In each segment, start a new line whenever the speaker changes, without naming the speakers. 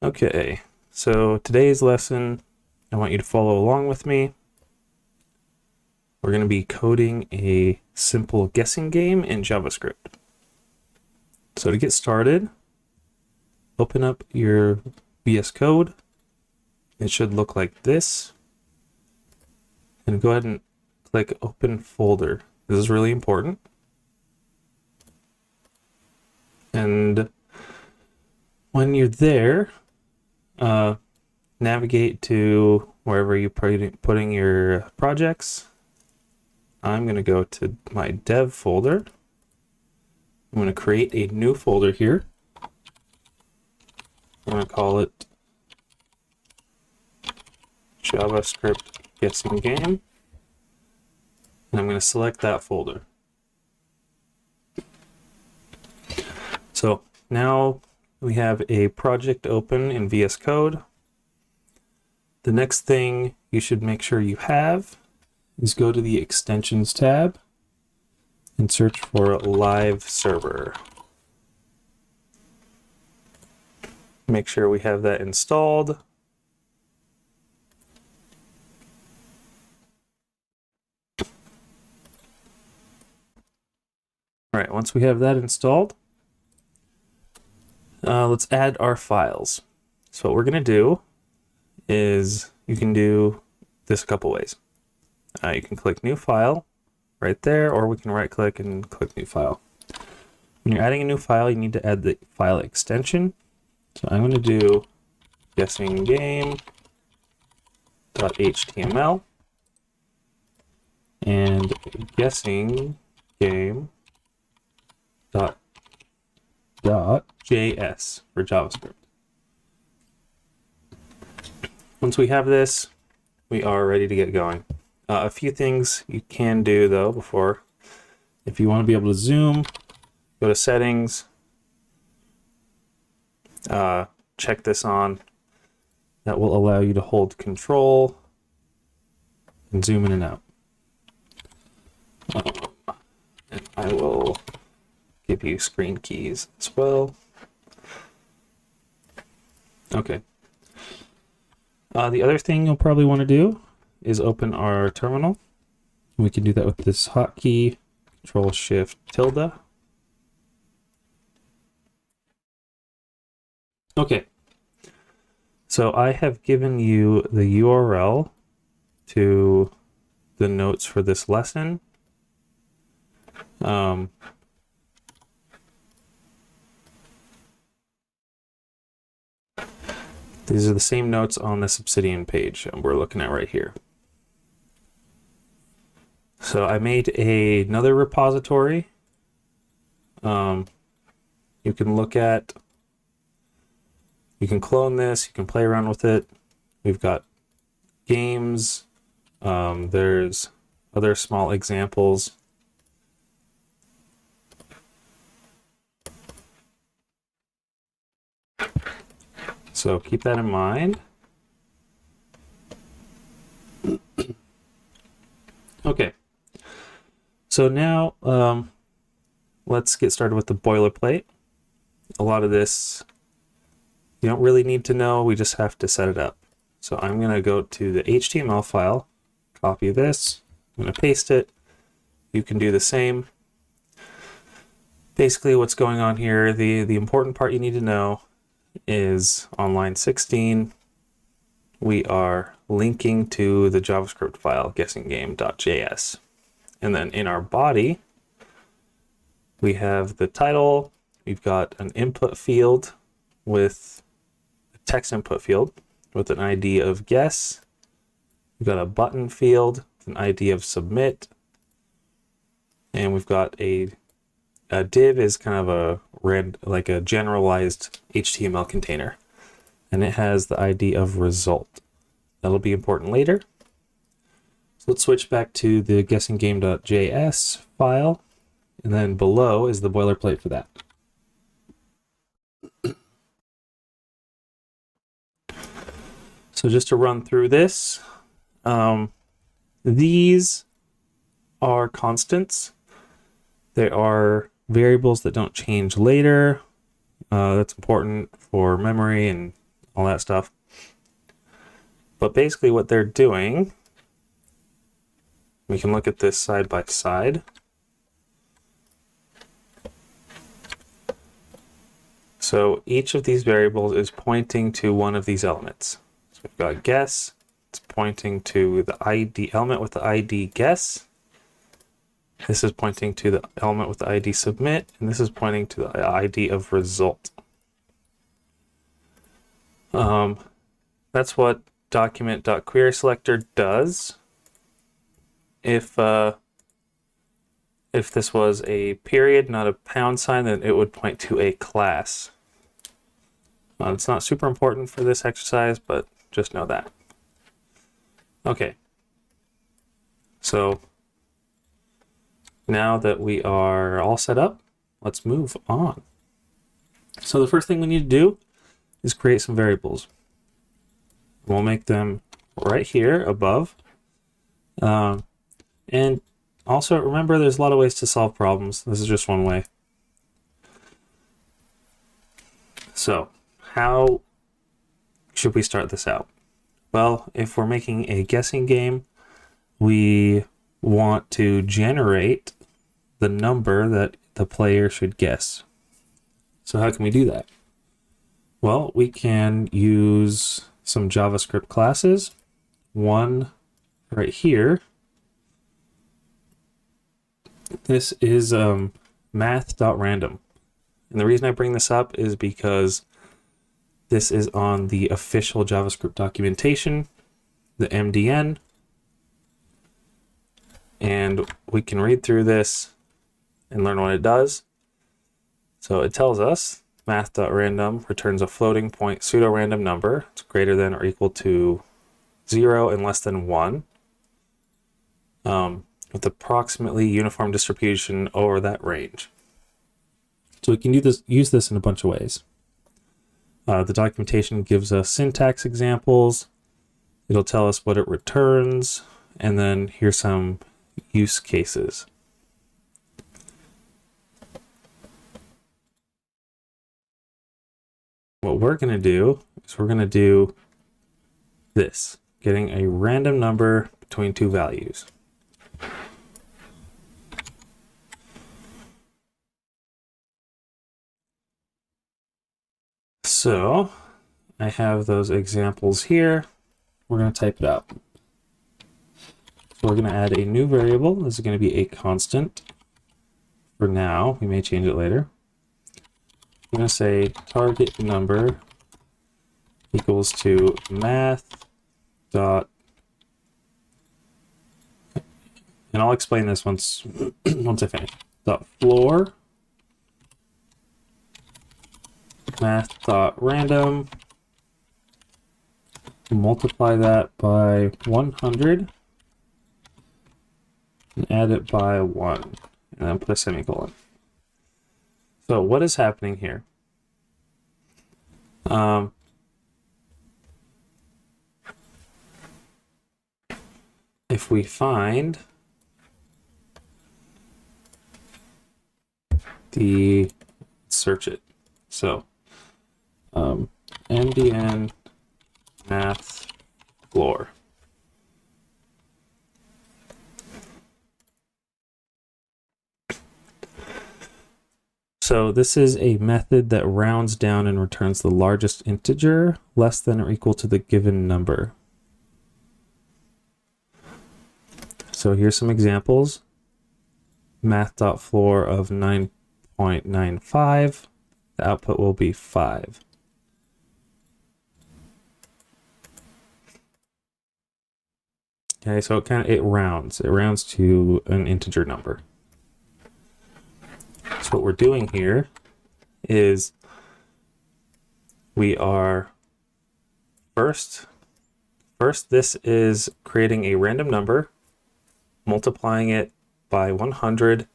Okay, so today's lesson, I want you to follow along with me. We're going to be coding a simple guessing game in JavaScript. So to get started, open up your VS Code. It should look like this. And go ahead and click Open Folder. This is really important. And when you're there, navigate to wherever you're putting your projects. I'm going to go to my dev folder. I'm going to create a new folder here. I'm going to call it JavaScript guessing game. And I'm going to select that folder. So now we have a project open in VS Code. The next thing you should make sure you have is go to the extensions tab and search for live server. Make sure we have that installed. All right, once we have that installed, let's add our files. So what we're going to do is you can do this a couple ways. You can click new file right there, or we can right click and click new file. When you're adding a new file, you need to add the file extension. So I'm going to do guessing game.html and guessing game.js for JavaScript. Once we have this, we are ready to get going. A few things you can do though before. If you want to be able to zoom, go to settings, check this on. That will allow you to hold control and zoom in and out. And I will give you screen keys as well. Okay. The other thing you'll probably want to do is open our terminal. We can do that with this hotkey, Control-Shift-tilde. Okay, so I have given you the URL to the notes for this lesson. These are the same notes on this Obsidian page we're looking at right here. So I made another repository you can look at. You can clone this, you can play around with it. We've got games, there's other small examples. So keep that in mind. Okay, so now let's get started with the boilerplate. A lot of this you don't really need to know, we just have to set it up. So I'm going to go to the HTML file, copy this, I'm going to paste it. You can do the same. Basically what's going on here, the important part you need to know is on line 16, we are linking to the JavaScript file guessinggame.js. And then in our body, we have the title, we've got an input field with a text input field with an ID of guess. We've got a button field with an ID of submit. And we've got a div is kind of like a generalized HTML container. And it has the ID of result. That'll be important later. So let's switch back to the guessinggame.js file. And then below is the boilerplate for that. So just to run through this, these are constants. They are variables that don't change later. That's important for memory and all that stuff. But basically what they're doing, we can look at this side by side. So each of these variables is pointing to one of these elements. So we've got guess, it's pointing to the ID element with the ID guess. This is pointing to the element with the ID submit, and this is pointing to the ID of result. That's what document.querySelector does. If this was a period, not a pound sign, then it would point to a class. It's not super important for this exercise, but just know that. Okay. So now that we are all set up, let's move on. So the first thing we need to do is create some variables. We'll make them right here above. And also remember, there's a lot of ways to solve problems. This is just one way. So how should we start this out? Well, if we're making a guessing game, we want to generate the number that the player should guess. So how can we do that? Well, we can use some JavaScript classes. One right here. This is math.random. And the reason I bring this up is because this is on the official JavaScript documentation, the MDN. And we can read through this and learn what it does. So it tells us math.random returns a floating point pseudo-random number. It's greater than or equal to 0 and less than 1. With approximately uniform distribution over that range. So we can use this in a bunch of ways. The documentation gives us syntax examples. It'll tell us what it returns, and then here's some use cases. What we're going to do is we're going to do this, getting a random number between two values. So I have those examples here. We're going to type it out. So we're going to add a new variable. This is going to be a constant. For now, we may change it later. I'm going to say target number equals to math dot, and I'll explain this once I finish. Dot floor math.random, multiply that by 100 and add it by 1, and then put a semicolon. So what is happening here? If we find search it. So MDN math floor. So this is a method that rounds down and returns the largest integer less than or equal to the given number. So here's some examples. Math.floor of 9.95. The output will be 5. Okay, so it rounds to an integer number. So what we're doing here is we are first this is creating a random number, multiplying it by 100.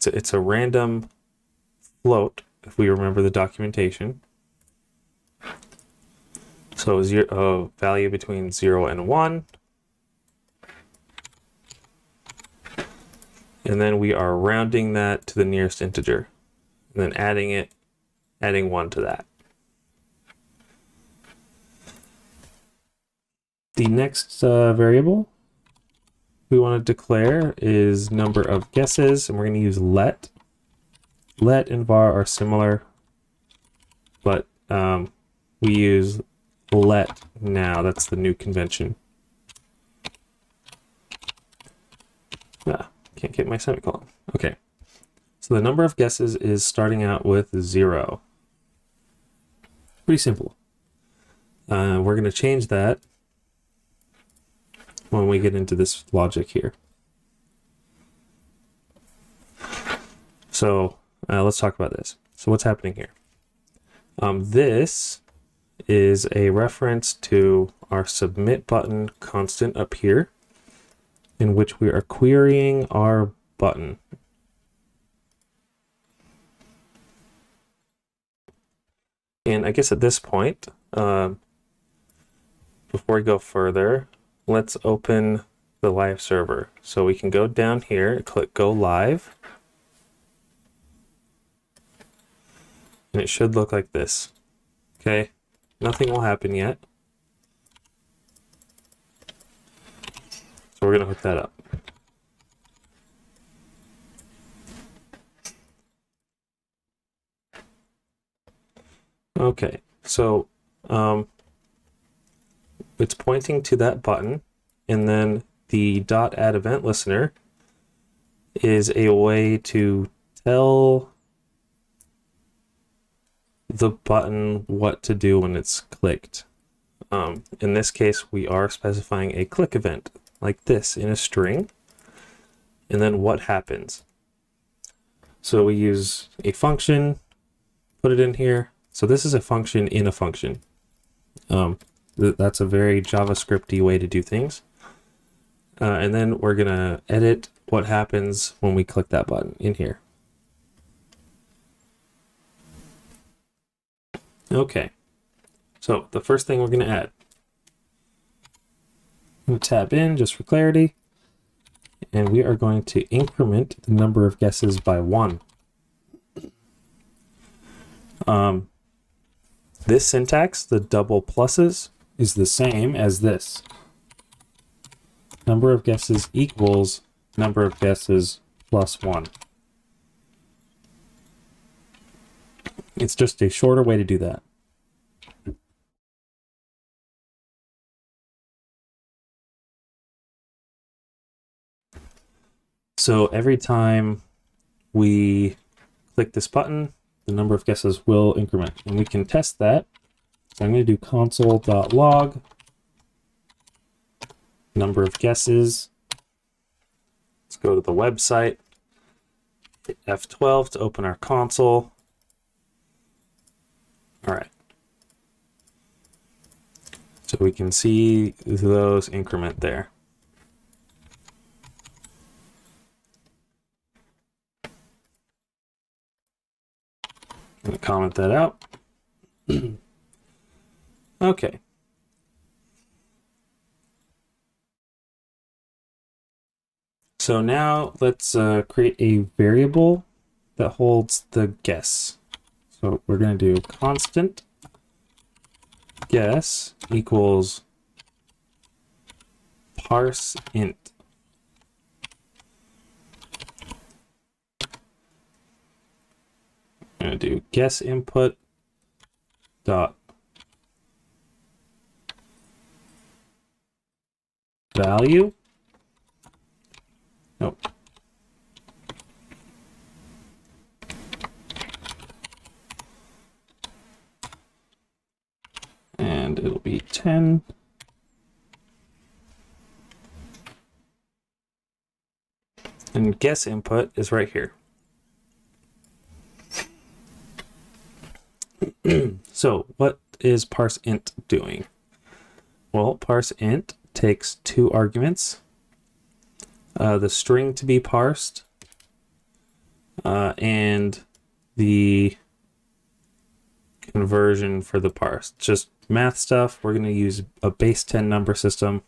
It's a random float, if we remember the documentation. So a value between 0 and 1. And then we are rounding that to the nearest integer, and then adding it adding 1 to that. The next variable we want to declare is number of guesses, and we're going to use let. Let and var are similar, but we use let now. That's the new convention. Can't get my semicolon. Okay. So the number of guesses is starting out with 0. Pretty simple. We're going to change that when we get into this logic here. So let's talk about this. So what's happening here? This is a reference to our submit button constant up here, in which we are querying our button. And I guess at this point, before we go further, let's open the live server. So we can go down here, click go live, and it should look like this. Okay, nothing will happen yet. So we're going to hook that up. Okay, so it's pointing to that button, and then the .add event listener is a way to tell the button what to do when it's clicked. In this case, we are specifying a click event like this in a string, and then what happens. So we use a function, put it in here. So this is a function in a function. That's a very JavaScript-y way to do things. And then we're gonna edit what happens when we click that button in here. Okay, so the first thing we're gonna add, I'm gonna tab in just for clarity, and we are going to increment the number of guesses by 1. This syntax, the double pluses, is the same as this. Number of guesses equals number of guesses plus 1. It's just a shorter way to do that. So every time we click this button, the number of guesses will increment, and we can test that. So I'm going to do console.log number of guesses. Let's go to the website, hit F12 to open our console. All right. So we can see those increment there. I'm going to comment that out. Okay. So now let's create a variable that holds the guess. So we're going to do constant guess equals parse int. I'm going to do guess input dot value. Nope. And it'll be 10. And guess input is right here. So what is parse int doing? Well, parse int takes 2 arguments. The string to be parsed and the conversion for the parse. Just math stuff. We're going to use a base 10 number system.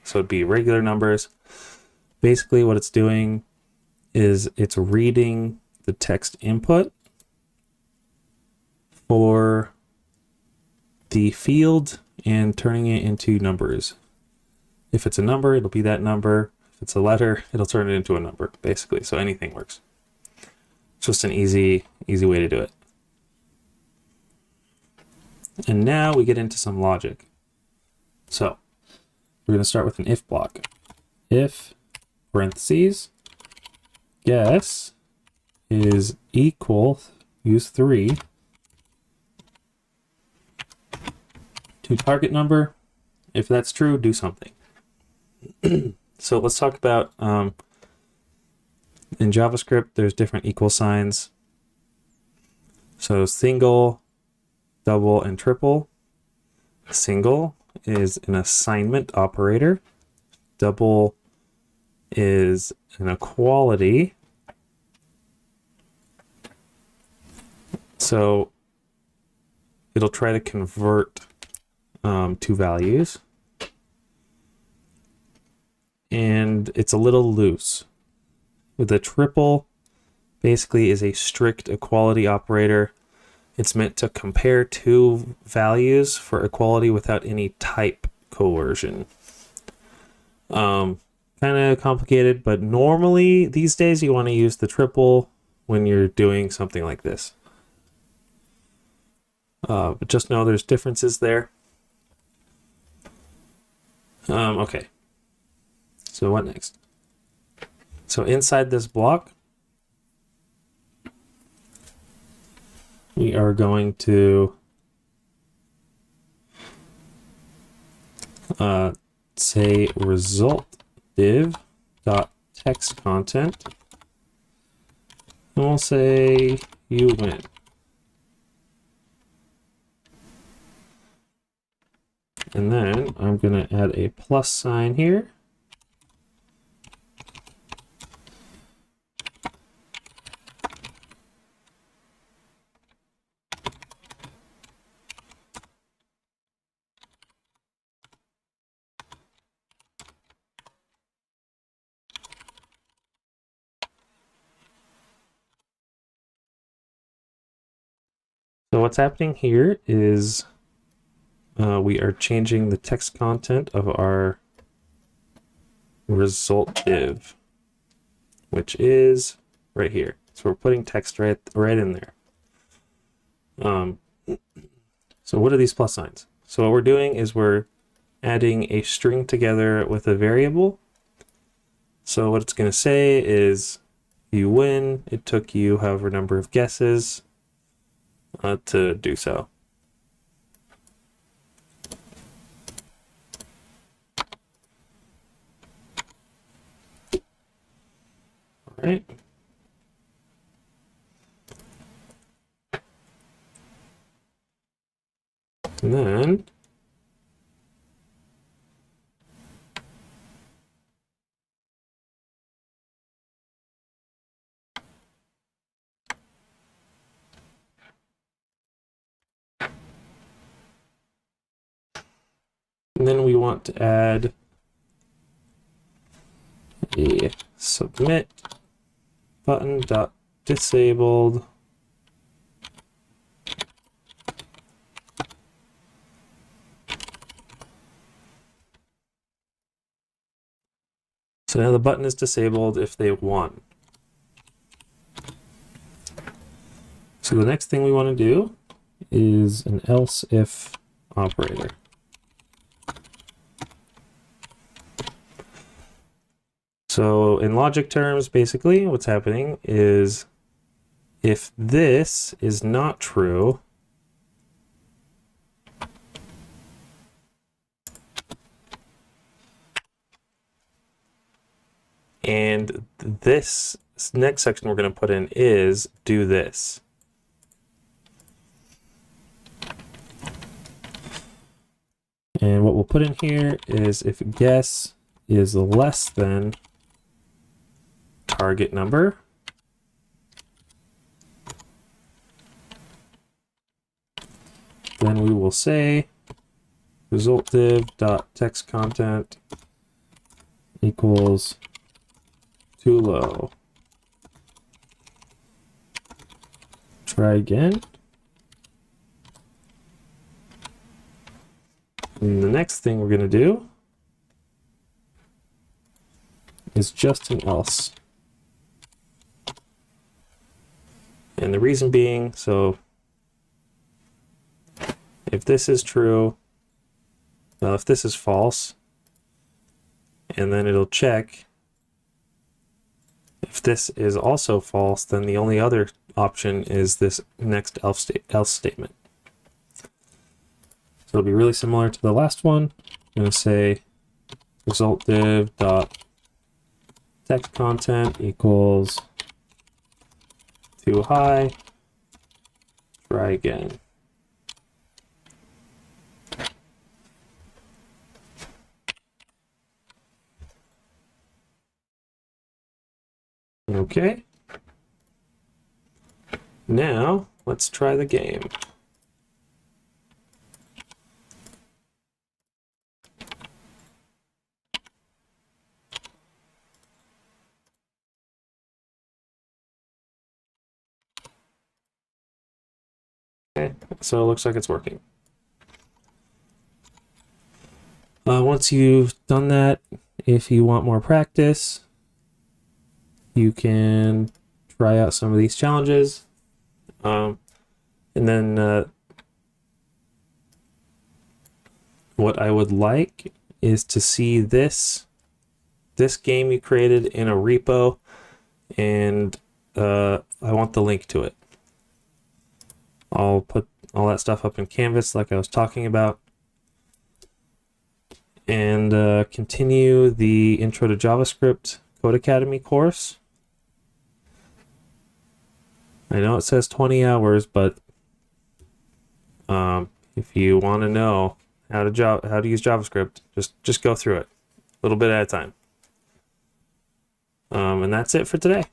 So it'd be regular numbers. Basically what it's doing is it's reading the text input for the field and turning it into numbers. If it's a number, it'll be that number. If it's a letter, it'll turn it into a number, basically. So anything works. It's just an easy way to do it. And now we get into some logic. So we're going to start with an if block. If, parentheses, guess is equal, use 3, to target number. If that's true, do something. So let's talk about, in JavaScript, there's different equal signs. So single, double, and triple. Single is an assignment operator. Double is an equality. So it'll try to convert two values. And it's a little loose. With a triple, basically is a strict equality operator. It's meant to compare two values for equality without any type coercion. Kind of complicated, but normally these days you want to use the triple when you're doing something like this. But just know there's differences there. Okay. So what next? So inside this block, we are going to say result div dot text content, and we'll say you win. And then I'm going to add a plus sign here. So what's happening here is we are changing the text content of our result div, which is right here. So we're putting text right in there. So what are these plus signs? So what we're doing is we're adding a string together with a variable. So what it's going to say is you win. It took you however number of guesses to do so. All right. And then we want to add a submit button dot disabled so now the button is disabled if they won. So the next thing we want to do is an else if operator. So in logic terms, basically what's happening is if this is not true, and this next section we're going to put in is do this. And what we'll put in here is if guess is less than target number, then we will say result div dot text content equals too low. Try again. And the next thing we're going to do is just an else. And the reason being, so if this is true, well, if this is false, and then it'll check. If this is also false, then the only other option is this next else statement. So it'll be really similar to the last one. I'm going to say result div dot text content equals too high. Try again. Okay. Now let's try the game. Okay, so it looks like it's working. Once you've done that, if you want more practice, you can try out some of these challenges. And then what I would like is to see this game you created in a repo, and I want the link to it. I'll put all that stuff up in Canvas like I was talking about, and continue the Intro to JavaScript Code Academy course. I know it says 20 hours, but if you want to know how to use JavaScript, just go through it a little bit at a time. And that's it for today.